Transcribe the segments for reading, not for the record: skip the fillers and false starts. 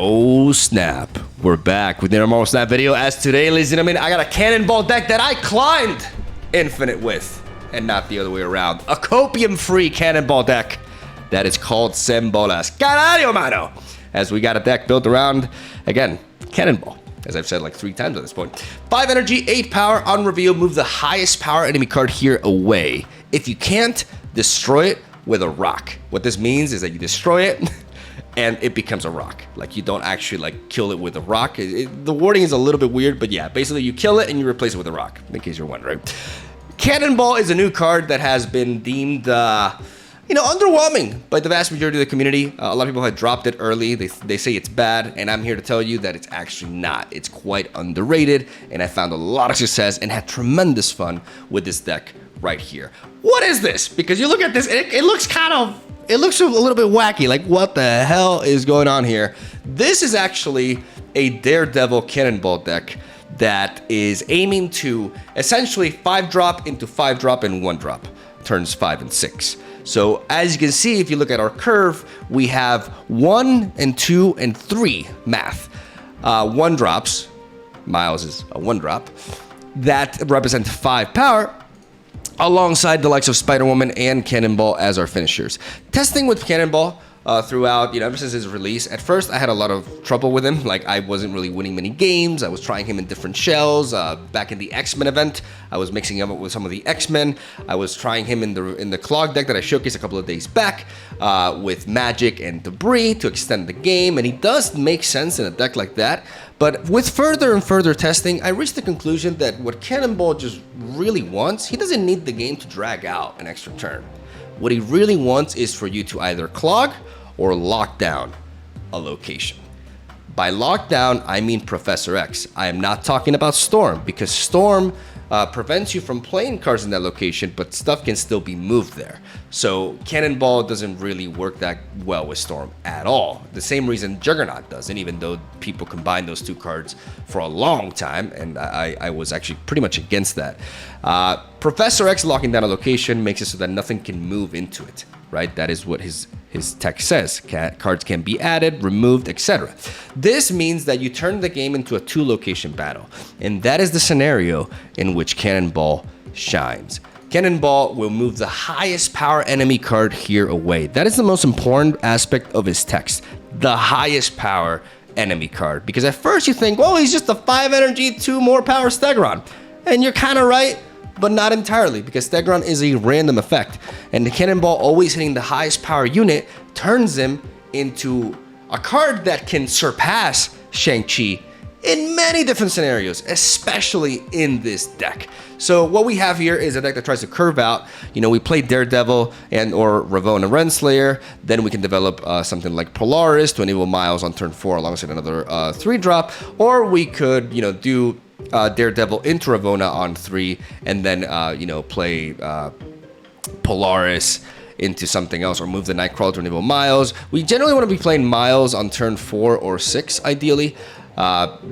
Oh snap, we're back with another Marvel Snap video. As today, ladies and gentlemen, I got a Cannonball deck that I climbed infinite with, and not the other way around. A copium-free Cannonball deck that is called Sembolas. Carajo, mano! As we got a deck built around, again, Cannonball, as I've said like 3 times at this point. 5 energy, 8 power, on reveal, move the highest power enemy card here away. If you can't, destroy it with a rock. What this means is that you destroy it, and it becomes a rock. Like, you don't actually like kill it with a rock. The wording is a little bit weird, but yeah, basically you kill it and you replace it with a rock, in case you're wondering. Cannonball is a new card that has been deemed, underwhelming by the vast majority of the community. A lot of people have dropped it early. They say it's bad, and I'm here to tell you that it's actually not. It's quite underrated, and I found a lot of success and had tremendous fun with this deck right here. What is this? Because you look at this, it looks it looks a little bit wacky. Like, what the hell is going on here? This is actually a Daredevil Cannonball deck that is aiming to essentially 5-drop into 5-drop and 1-drop, turns 5 and 6. So as you can see, if you look at our curve, we have 1 and 2 and 3 math. 1-drops, Miles is a 1-drop, that represent 5 power, alongside the likes of Spider-Woman and Cannonball as our finishers. Testing with Cannonball throughout, ever since his release, at first I had a lot of trouble with him. Like, I wasn't really winning many games. I was trying him in different shells. Back in the X-Men event, I was mixing him up with some of the X-Men. I was trying him in the Clog deck that I showcased a couple of days back with Magic and Debris to extend the game, and he does make sense in a deck like that. But with further and further testing, I reached the conclusion that what Cannonball just really wants, he doesn't need the game to drag out an extra turn. What he really wants is for you to either clog or lock down a location. By lockdown, I mean Professor X. I am not talking about Storm, because Storm prevents you from playing cards in that location, but stuff can still be moved there. So Cannonball doesn't really work that well with Storm at all. The same reason Juggernaut doesn't, even though people combine those 2 cards for a long time, and I was actually pretty much against that. Professor X locking down a location makes it so that nothing can move into it, right? That is what his text says. Cards can be added, removed, etc. This means that you turn the game into a 2-location battle, and that is the scenario in which Cannonball shines. Cannonball will move the highest power enemy card here away. That is the most important aspect of his text, the highest power enemy card. Because at first you think, well, he's just a 5 energy, 2 more power Stegron. And you're kind of right, but not entirely, because Stegron is a random effect, and the Cannonball always hitting the highest power unit turns him into a card that can surpass Shang-Chi in many different scenarios, especially in this deck. So what we have here is a deck that tries to curve out. We play Daredevil and or Ravonna Renslayer, then we can develop something like Polaris to enable Miles on turn 4 alongside another 3-drop, or we could, do Daredevil into Ravonna on 3, and then play Polaris into something else, or move the Nightcrawler to enable Miles. We generally want to be playing Miles on turn 4 or 6, ideally.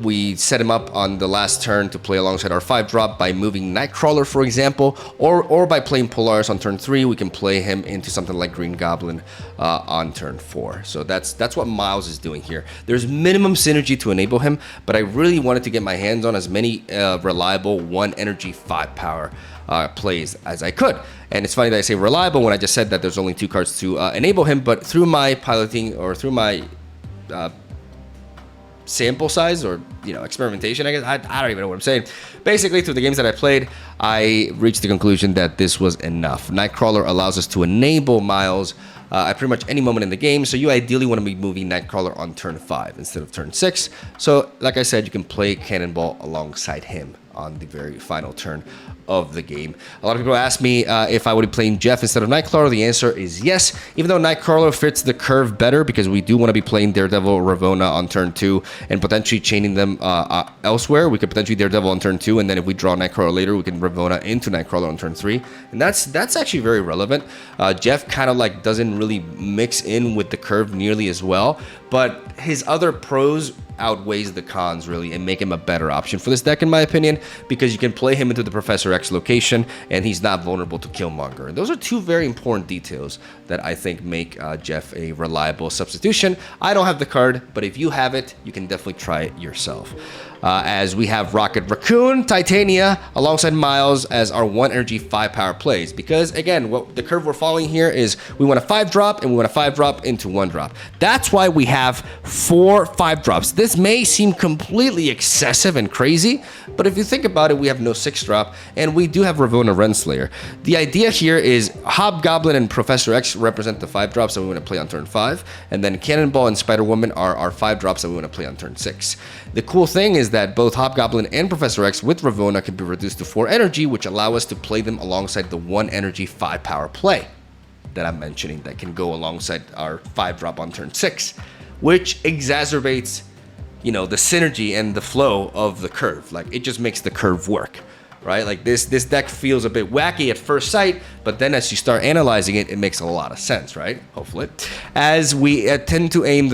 We set him up on the last turn to play alongside our 5-drop by moving Nightcrawler, for example, or by playing Polaris on turn 3, we can play him into something like Green Goblin on turn 4. So that's what Miles is doing here. There's minimum synergy to enable him, but I really wanted to get my hands on as many reliable 1 energy 5 power plays as I could. And it's funny that I say reliable when I just said that there's only 2 cards to enable him, but through my piloting, or through my sample size, or experimentation, I guess, I don't even know what I'm saying. Basically, through the games that I played, I reached the conclusion that this was enough. Nightcrawler allows us to enable Miles at pretty much any moment in the game, so you ideally want to be moving Nightcrawler on turn 5 instead of turn 6. So like I said, you can play Cannonball alongside him on the very final turn of the game. A lot of people ask me if I would be playing Jeff instead of Nightcrawler. The answer is yes, even though Nightcrawler fits the curve better, because we do want to be playing Daredevil, Ravonna on turn 2, and potentially chaining them elsewhere. We could potentially Daredevil on turn 2, and then if we draw Nightcrawler later, we can Ravonna into Nightcrawler on turn 3, and that's actually very relevant. Jeff kind of like doesn't really mix in with the curve nearly as well, but his other pros outweighs the cons really and make him a better option for this deck in my opinion, because you can play him into the Professor X location and he's not vulnerable to Killmonger. And those are two very important details that I think make Jeff a reliable substitution. I don't have the card, but if you have it, you can definitely try it yourself. As we have Rocket Raccoon, Titania, alongside Miles as our 1 energy 5 power plays. Because again, what the curve we're following here is we want a 5-drop and we want a 5-drop into 1-drop. That's why we have 4 5-drops. This may seem completely excessive and crazy, but if you think about it, we have no 6-drop and we do have Ravonna Renslayer. The idea here is Hobgoblin and Professor X represent the 5-drops that we want to play on turn 5, and then Cannonball and Spider-Woman are our 5-drops that we want to play on turn 6. The cool thing is that both Hobgoblin and Professor X with Ravonna can be reduced to 4 energy, which allow us to play them alongside the 1 energy 5 power play that I'm mentioning that can go alongside our 5-drop on turn 6, which exacerbates, you know, the synergy and the flow of the curve. Like, it just makes the curve work, right? Like this deck feels a bit wacky at first sight, but then as you start analyzing it, it makes a lot of sense, right? Hopefully, as we tend to earn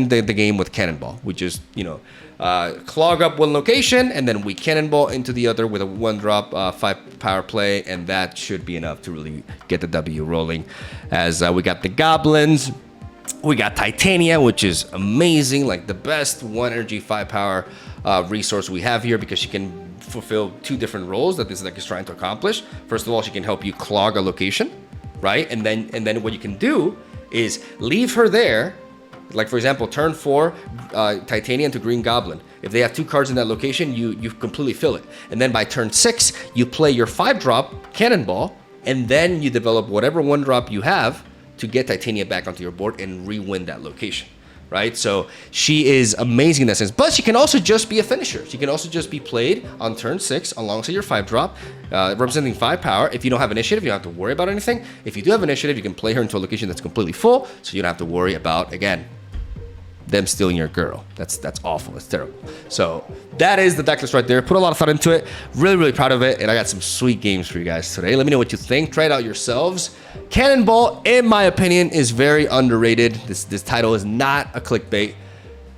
the game with Cannonball. We just, you know, clog up one location and then we Cannonball into the other with a 1-drop 5 power play, and that should be enough to really get the W rolling. As we got the Goblins, we got Titania, which is amazing, like the best 1 energy 5 power resource we have here, because she can fulfill 2 different roles that this deck is trying to accomplish. First of all, she can help you clog a location, right? And then what you can do is leave her there. Like, for example, turn 4, Titania into Green Goblin. If they have 2 cards in that location, you completely fill it. And then by turn 6, you play your 5-drop Cannonball, and then you develop whatever 1-drop you have to get Titania back onto your board and re-win that location, right? So she is amazing in that sense. But she can also just be a finisher. She can also just be played on turn 6 alongside your 5-drop, representing 5 power. If you don't have initiative, you don't have to worry about anything. If you do have initiative, you can play her into a location that's completely full, so you don't have to worry about, again, them stealing your girl. That's awful. That's terrible. So that is the deck list right there. Put a lot of thought into it. Really, really proud of it. And I got some sweet games for you guys today. Let me know what you think. Try it out yourselves. Cannonball, in my opinion, is very underrated. This title is not a clickbait.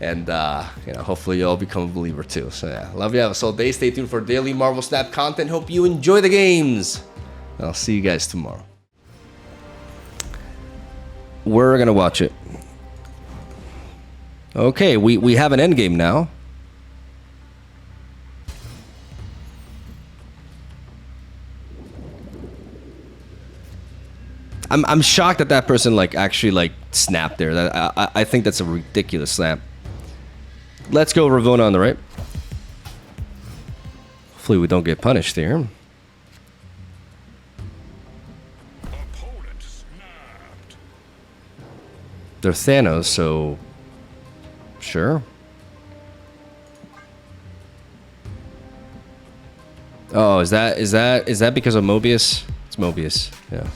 And, you know, hopefully you'll become a believer too. So yeah, love you. Have a solid day. Stay tuned for daily Marvel Snap content. Hope you enjoy the games. I'll see you guys tomorrow. We're going to watch it. Okay, we have an endgame now. I'm shocked that person like actually like snapped there. I think that's a ridiculous snap. Let's go Ravonna on the right. Hopefully we don't get punished here. Opponent snapped. They're Thanos, so sure. Oh, is that because of Mobius? It's Mobius, yeah.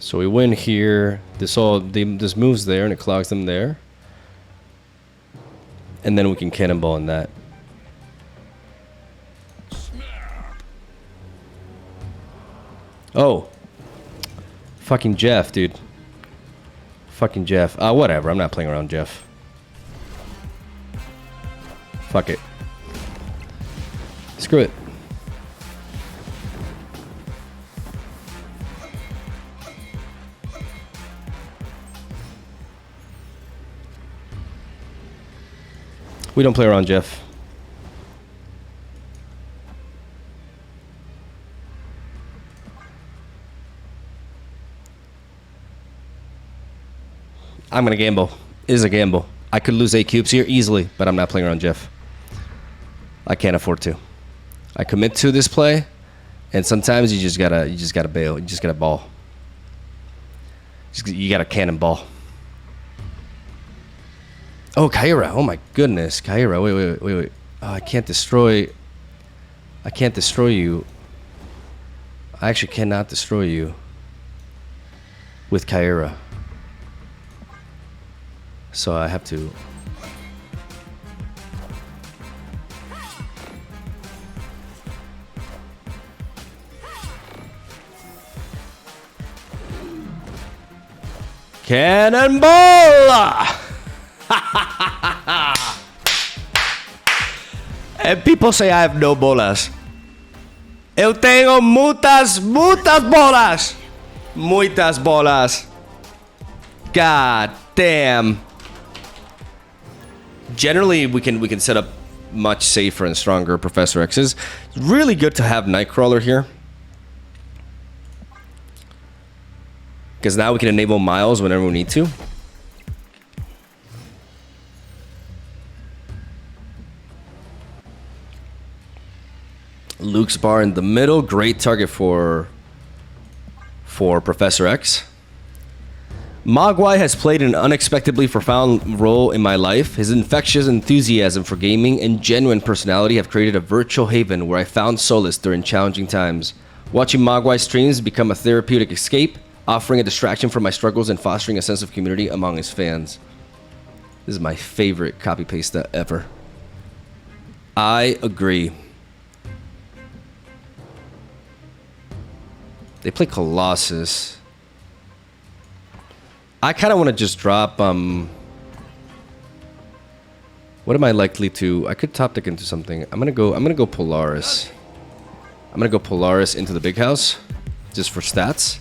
So we win here. This moves there and it clogs them there. And then we can Cannonball in that. Oh. Fucking Jeff, dude. Fucking Jeff. Whatever. I'm not playing around Jeff. Fuck it. Screw it. We don't play around Jeff. I'm gonna gamble. It is a gamble. I could lose 8 cubes here easily, but I'm not playing around Jeff. I can't afford to. I commit to this play, and sometimes you just gotta bail. You just gotta ball. You got a Cannonball. Oh, Kyra. Oh my goodness. Kyra. Wait. Oh, I can't destroy you. I actually cannot destroy you with Kyra. So I have to... Cannonball! And people say I have no bolas. Eu tenho muitas bolas. Muitas bolas. God damn. Generally, we can set up much safer and stronger Professor X's. It's really good to have Nightcrawler here. Because now we can enable Miles whenever we need to. Luke's bar in the middle. Great target for Professor X. Mogwai has played an unexpectedly profound role in my life. His infectious enthusiasm for gaming and genuine personality have created a virtual haven where I found solace during challenging times. Watching Mogwai streams become a therapeutic escape, offering a distraction from my struggles and fostering a sense of community among his fans. This is my favorite copy-paste ever. I agree. They play Colossus. I kind of want to just drop, what am I likely to... I could top deck into something. I'm gonna go Polaris. I'm gonna go Polaris into the big house, just for stats.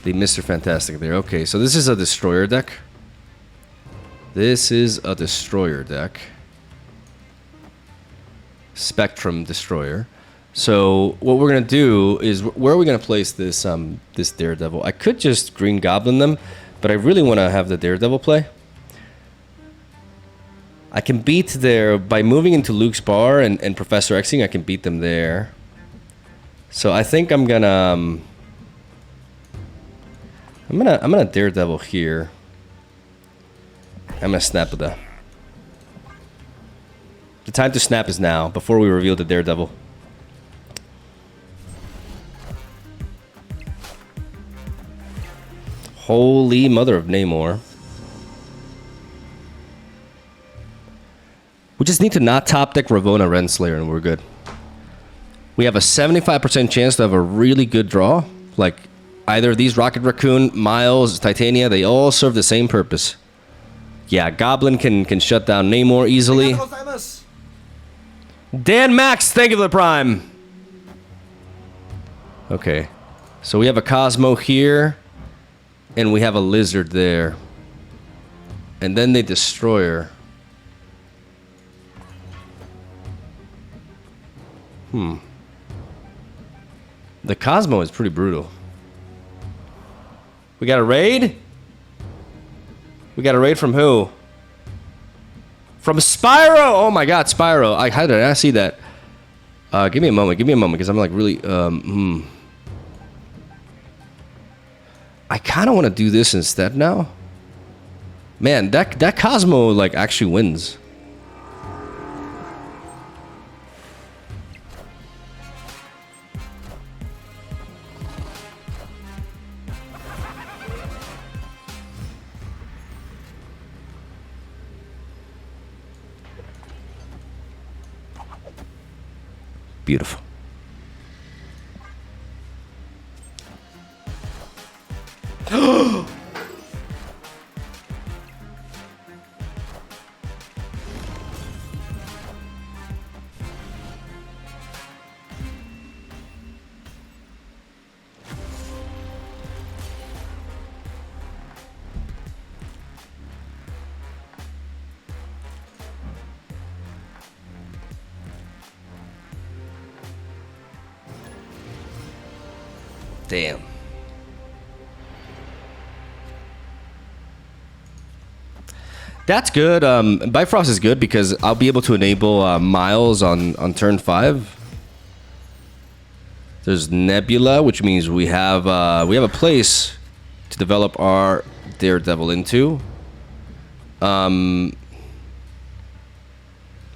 The Mr. Fantastic there. Okay, so this is a destroyer deck. This is a destroyer deck. Spectrum Destroyer. So what we're gonna do is, where are we gonna place this this Daredevil? I could just Green Goblin them, but I really want to have the Daredevil play. I can beat there by moving into Luke's bar and Professor Xing. I can beat them there. So I think I'm gonna Daredevil here. I'm gonna snap with that. The time to snap is now, before we reveal the Daredevil. Holy mother of Namor. We just need to not top deck Ravonna Renslayer and we're good. We have a 75% chance to have a really good draw. Like, either these Rocket Raccoon, Miles, Titania, they all serve the same purpose. Yeah, Goblin can shut down Namor easily. Dan Max, thank you for the Prime. Okay. So we have a Cosmo here. And we have a Lizard there. And then they Destroyer. The Cosmo is pretty brutal. We got a raid? We got a raid from who? From Spyro! Oh my god, Spyro. How did I not see that? Give me a moment, because I'm like really... I kind of want to do this instead now. Man, that Cosmo like actually wins. Beautiful. Damn. That's good. Bifrost is good because I'll be able to enable Miles on turn 5. There's Nebula, which means we have a place to develop our Daredevil into.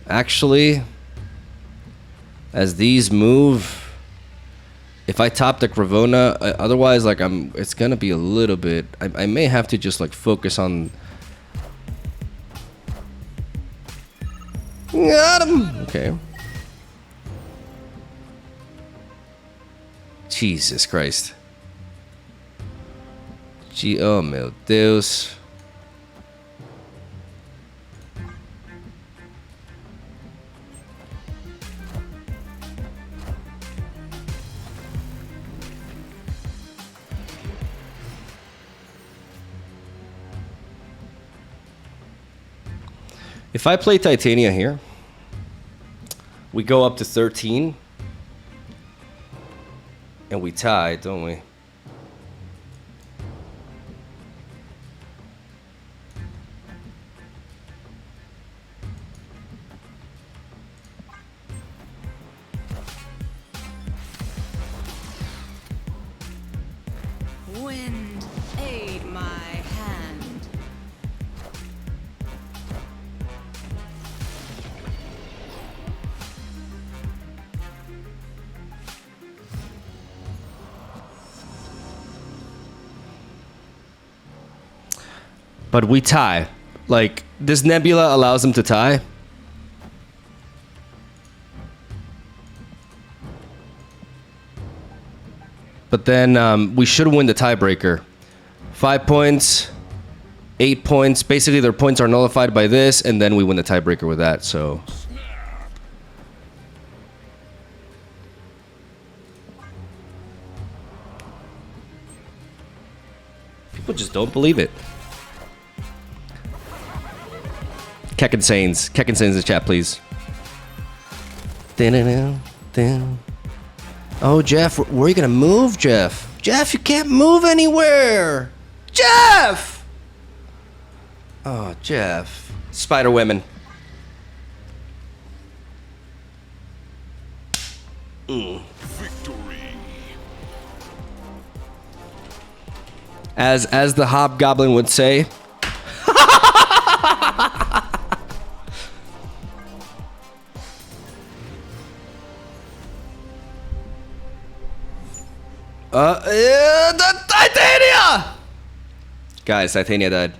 Actually, as these move, if I top deck Ravonna, otherwise, like it's gonna be a little bit. I may have to just like focus on. Got him. Okay. Jesus Christ. Oh meu Deus. If I play Titania here, we go up to 13, and we tie, don't we? Wind, aid my hand. But we tie. Like, this Nebula allows them to tie. But then we should win the tiebreaker. 5 points, 8 points. Basically, their points are nullified by this, and then we win the tiebreaker with that, so... People just don't believe it. Keckensains in the chat, please. Oh, Jeff, where are you gonna move, Jeff? Jeff, you can't move anywhere! Jeff! Oh, Jeff. Spider women. Victory. As the Hobgoblin would say. The Titania! Guys, Titania died.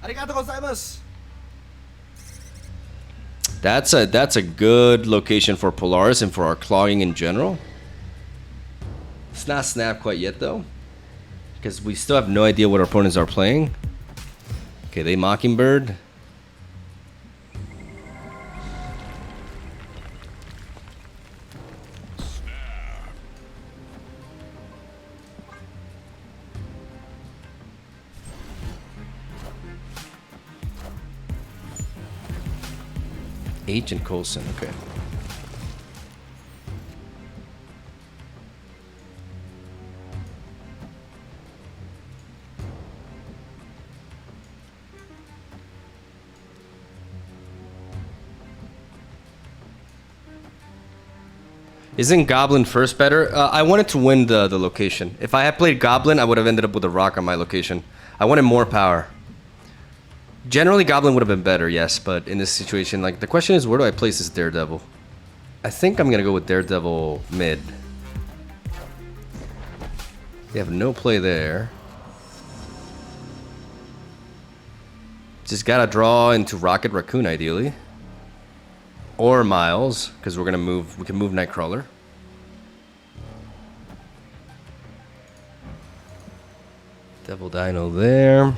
Arigato gozaimasu. That's a good location for Polaris and for our clogging in general. It's not snapped quite yet though, because we still have no idea what our opponents are playing. Okay, they Mockingbird. Agent Coulson, okay. Isn't Goblin first better? I wanted to win the location. If I had played Goblin, I would have ended up with a rock on my location. I wanted more power. Generally, Goblin would have been better, yes, but in this situation, like, the question is, where do I place this Daredevil? I think I'm gonna go with Daredevil mid. They have no play there. Just gotta draw into Rocket Raccoon, ideally. Or Miles, because we can move Nightcrawler. Devil Dino there.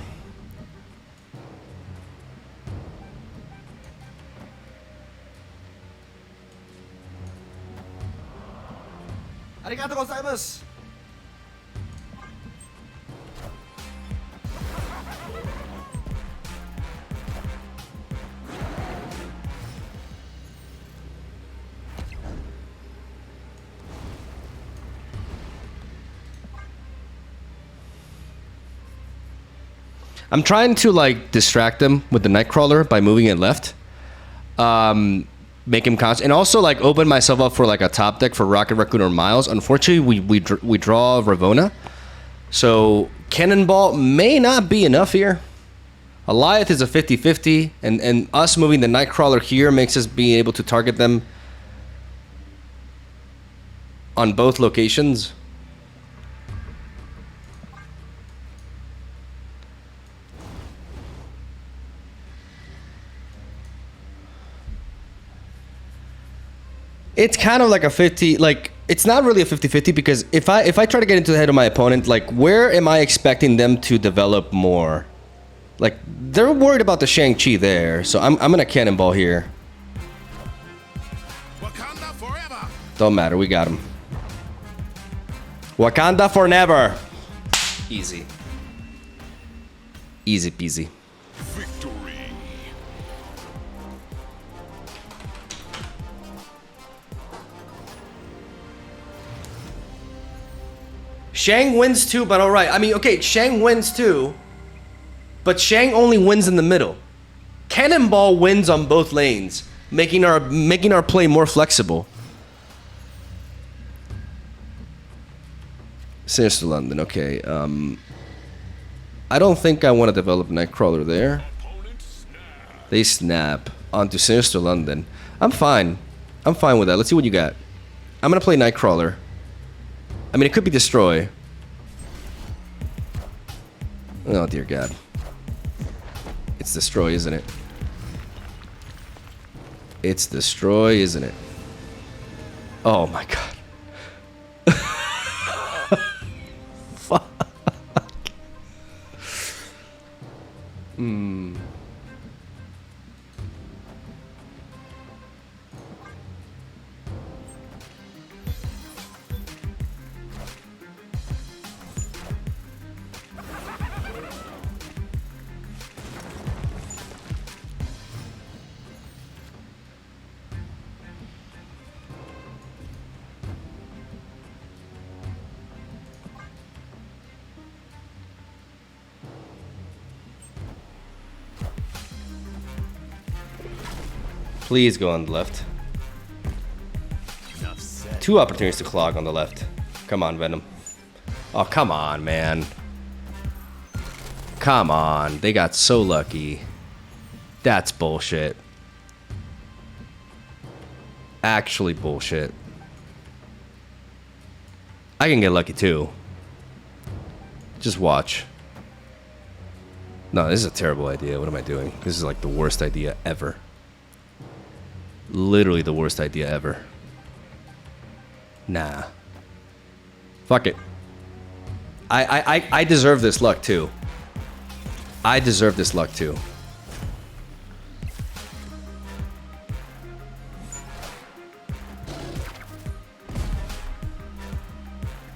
Arigato gozaimasu. I'm trying to like distract them with the Nightcrawler by moving it left. make him constant, and also like open myself up for like a top deck for Rocket Raccoon or Miles. Unfortunately, we draw Ravonna, so Cannonball may not be enough here. Alioth is a 50-50, and us moving the Nightcrawler here makes us be able to target them on both locations. It's kind of like a 50, like, it's not really a 50-50 because if I try to get into the head of my opponent, like, where am I expecting them to develop more? Like, they're worried about the Shang-Chi there, so I'm gonna Cannonball here. Wakanda forever. Don't matter, we got him. Wakanda for never. Easy. Easy peasy. Victory. Shang wins too, but alright. I mean, okay, Shang wins too, but Shang only wins in the middle. Cannonball wins on both lanes, making our play more flexible. Sinister London, okay. I don't think I want to develop Nightcrawler there. They snap onto Sinister London. I'm fine. I'm fine with that. Let's see what you got. I'm gonna play Nightcrawler. I mean, it could be Destroy. Oh, dear God. It's Destroy, isn't it? It's Destroy, isn't it? Oh, my God. Fuck. Please go on the left. Two opportunities to clog on the left. Come on, Venom. Oh, come on, man. Come on. They got so lucky. That's bullshit. Actually bullshit. I can get lucky too. Just watch. No, this is a terrible idea. What am I doing? This is like the worst idea ever. Literally the worst idea ever. Nah. Fuck it. I deserve this luck too. I deserve this luck too.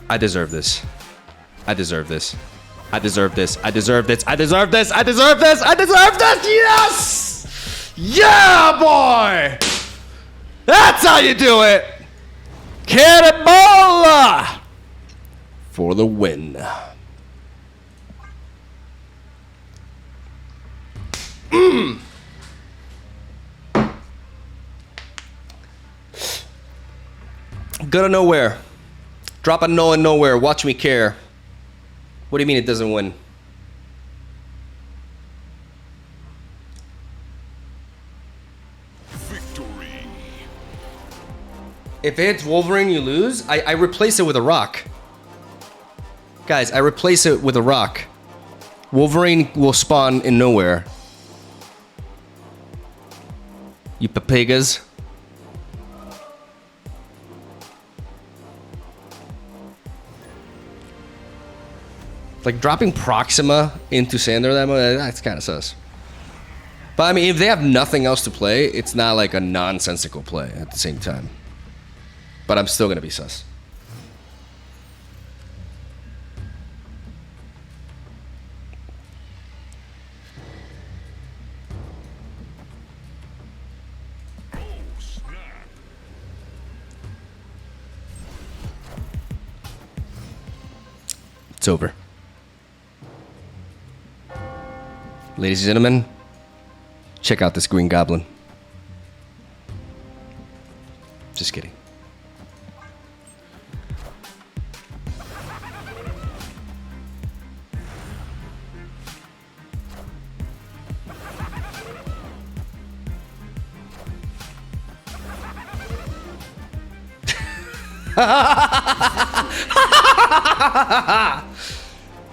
I deserve this. I deserve this. I deserve this. I deserve this. I deserve this. I deserve this. I deserve this. Yes! Yeah, boy! That's how you do it! Cannonball! For the win. Go to nowhere. Drop a no in nowhere. Watch me care. What do you mean it doesn't win? Victory. If it hits Wolverine, you lose. I replace it with a rock. Guys, I replace it with a rock. Wolverine will spawn in nowhere. You papagas. Like dropping Proxima into Sander that much, that's kind of sus. But I mean, if they have nothing else to play, it's not like a nonsensical play at the same time. But I'm still gonna be sus. Oh, snap. It's over. Ladies and gentlemen, check out this Green Goblin. Just kidding.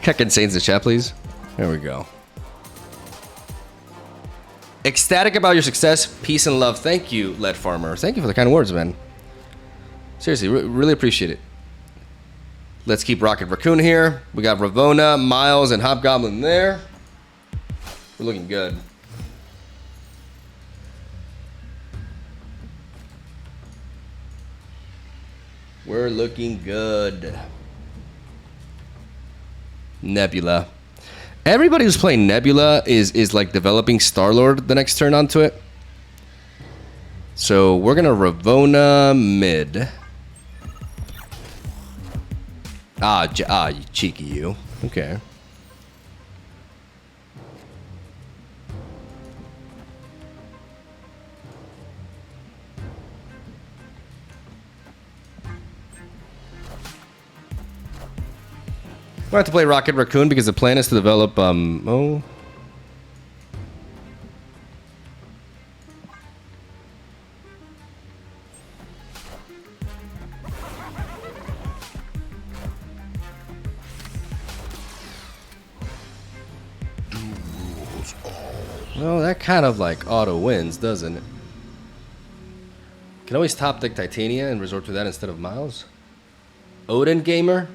Heck, Insane's the chat, please. There we go. Ecstatic about your success. Peace and love. Thank you, Lead Farmer. Thank you for the kind words, man. Seriously, really appreciate it. Let's keep rocking Raccoon here. We got Ravonna, Miles, and Hobgoblin there. We're looking good. We're looking good. Nebula. Everybody who's playing Nebula is like developing Star-Lord the next turn onto it. So we're gonna Ravonna mid. You cheeky you. Okay. We're going to play Rocket Raccoon because the plan is to develop, We'll that kind of like auto wins, doesn't it? Can always top deck Titania and resort to that instead of Miles. Odin Gamer.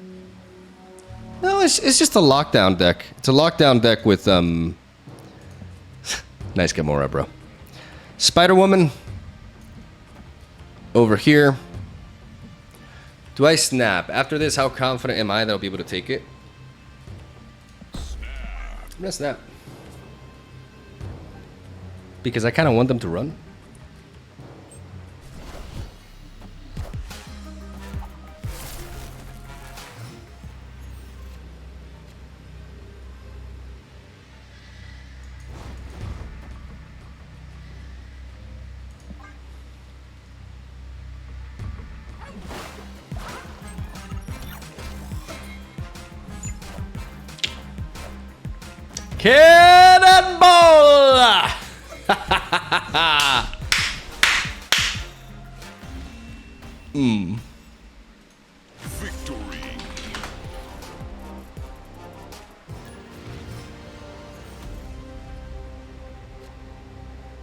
No, it's just a lockdown deck. It's a lockdown deck with nice Gamora, bro. Spider Woman over here. Do I snap? After this, how confident am I that I'll be able to take it? I'm gonna snap. Because I kind of want them to run. Cannonball! Victory.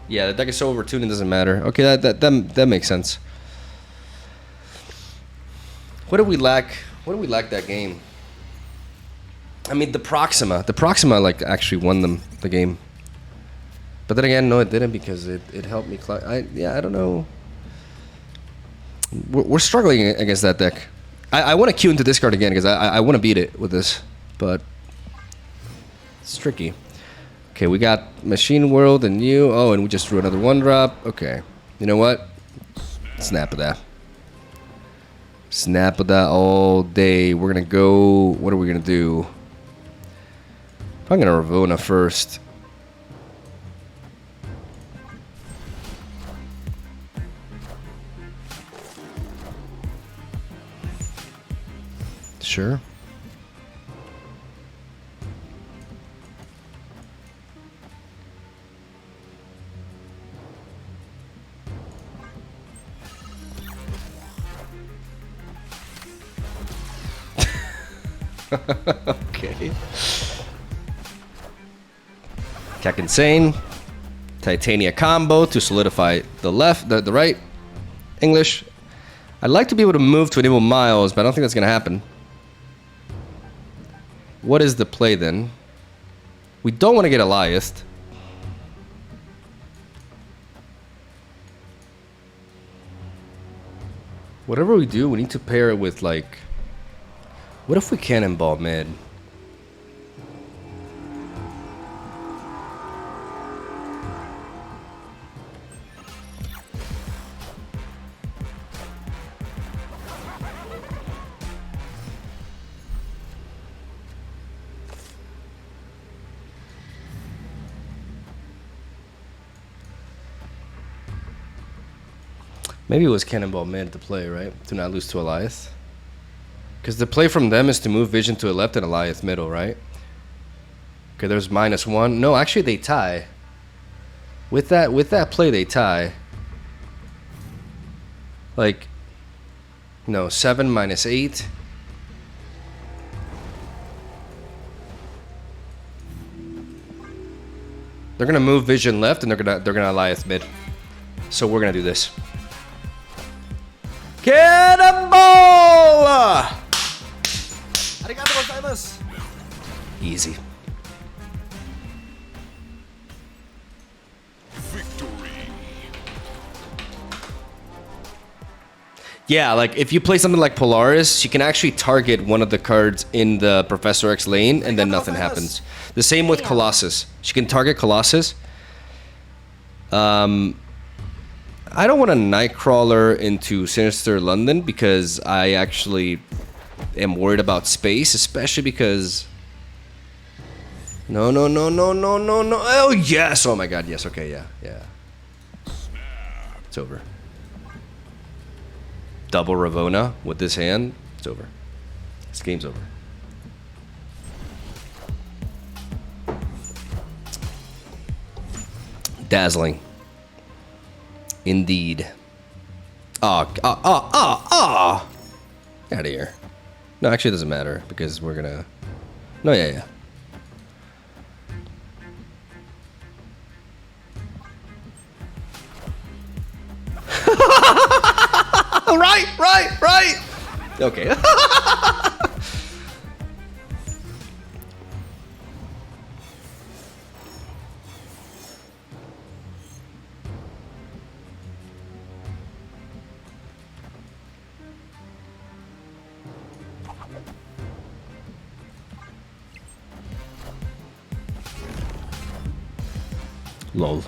Yeah, the deck is so overtuned it doesn't matter. Okay, that makes sense. What do we lack? What do we lack that game? I mean, the Proxima like actually won them the game. But then again, no, it didn't because it helped me. I don't know. We're struggling against that deck. I want to queue into discard again because I want to beat it with this, but it's tricky. Okay, we got Machine World and you. Oh, and we just drew another 1-drop. Okay, you know what? Snap of that. Snap of that all day. We're gonna go. What are we gonna do? I'm gonna Ravonna first. Sure. Okay. Tech Insane. Titania combo to solidify the left, the right. English. I'd like to be able to move to enable Miles, but I don't think that's gonna happen. What is the play then? We don't want to get Elias. Whatever we do, we need to pair it with like... What if we Cannonball mid? Maybe it was Cannonball mid to play, right? To not lose to Elias. Because the play from them is to move Vision to the left and Elias middle, right? Okay, there's -1. No, actually they tie. With that play, they tie. Like, no, 7 -8. They're gonna move Vision left, and they're gonna Elias mid. So we're gonna do this. Cannonball! Arigato gozaimasu. Easy. Victory. Yeah, like if you play something like Polaris, she can actually target one of the cards in the Professor X lane, and then nothing happens. The same with Colossus. She can target Colossus. I don't want a Nightcrawler into Sinister London because I actually am worried about space, especially because... No. Oh, yes! Oh my god, yes. Okay, yeah. It's over. Double Ravonna with this hand. It's over. This game's over. Dazzling. Indeed. Get out of here. No, actually it doesn't matter because we're gonna... No, yeah. Right. Okay. Lol.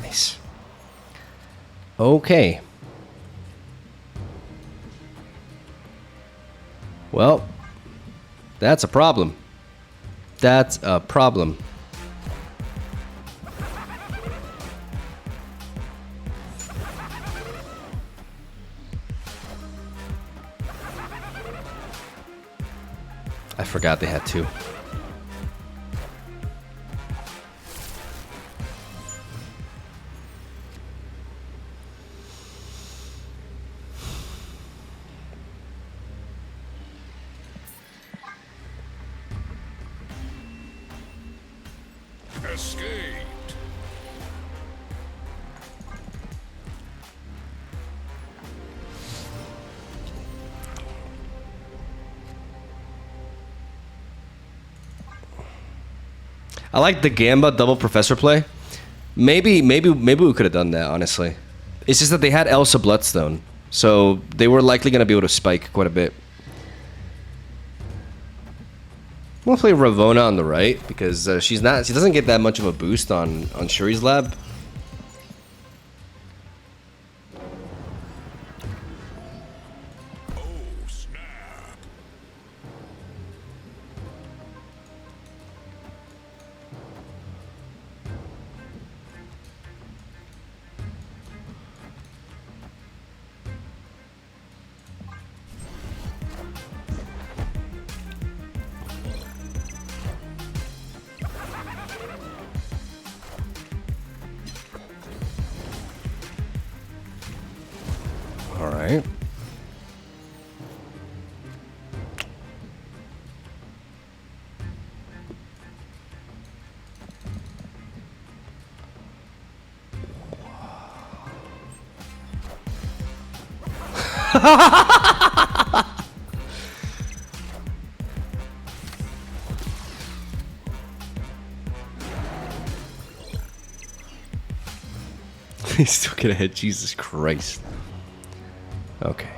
Nice. Okay. Well, that's a problem. That's a problem. I forgot they had two. Escaped. I like the Gamba double Professor play. Maybe we could have done that, honestly. It's just that they had Elsa Bloodstone, so they were likely going to be able to spike quite a bit. I'm gonna play Ravonna on the right because she doesn't get that much of a boost on Shuri's lab. Oh, snap. All right. He's still gonna hit. Jesus Christ. Okay.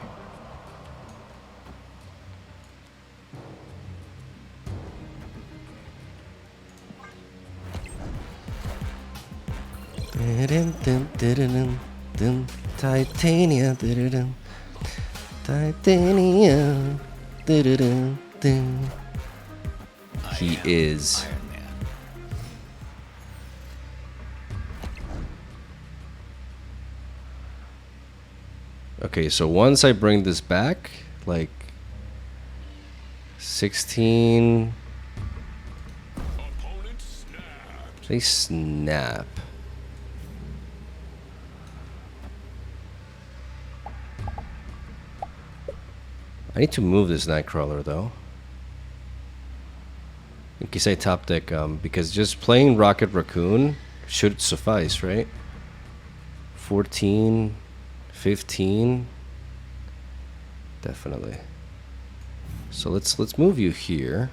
Dun, Titania. Dun, Titania. Dun, dun. He is. Iron Man. Okay, so once I bring this back, like 16. Opponent snapped. They snap. I need to move this Nightcrawler though. In case I top deck, because just playing Rocket Raccoon should suffice, right? 14, 15, definitely. So let's move you here.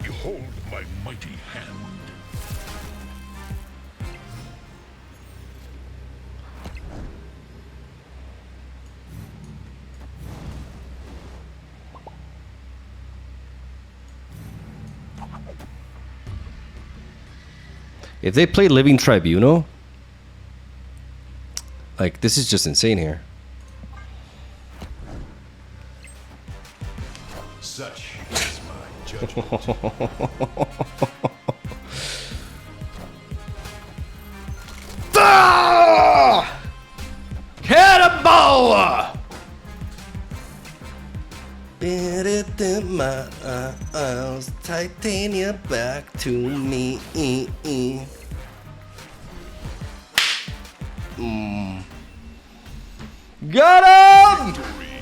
Behold my mighty hand. If they play Living Tribunal, like this is just insane here. Such is my judgment. Ah! Cannonball! Bit it in my eyes, Titania back to me. Got him! Victory.